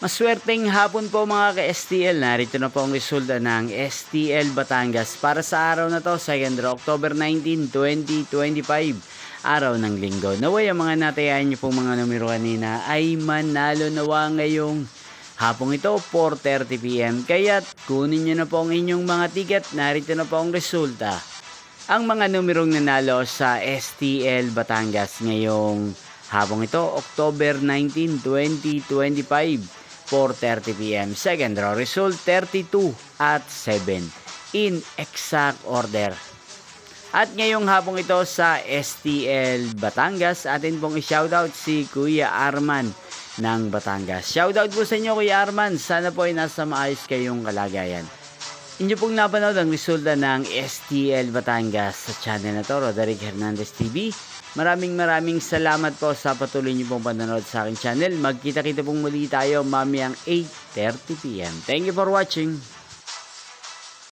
Maswerteng hapon po mga ka-STL. Narito na po ang resulta ng STL Batangas para sa araw na to, October 19, 2025. Araw ng linggo. Naway ang mga natayaan niyo pong mga numero kanina ay manalo nawa ngayong hapong ito, 4:30 PM. Kaya't kunin niyo na po ang inyong mga ticket. Narito na po ang resulta. Ang mga numerong nanalo sa STL Batangas ngayong hapong ito, October 19, 2025. 4:30 PM. Second row result 32 at 7 in exact order. At ngayong hapong ito sa STL Batangas, atin pong i-shoutout si Kuya Arman ng Batangas. Shoutout po sa inyo Kuya Arman. Sana po ay nasa maayos kayong kalagayan. Inyo pong napanood ang resulta ng STL Batangas sa channel na to, Roderick Hernandez TV. Maraming salamat po sa patuloy niyo pong panonood sa aking channel. Magkita-kita pong muli tayo mamayang 8:30 PM. Thank you for watching.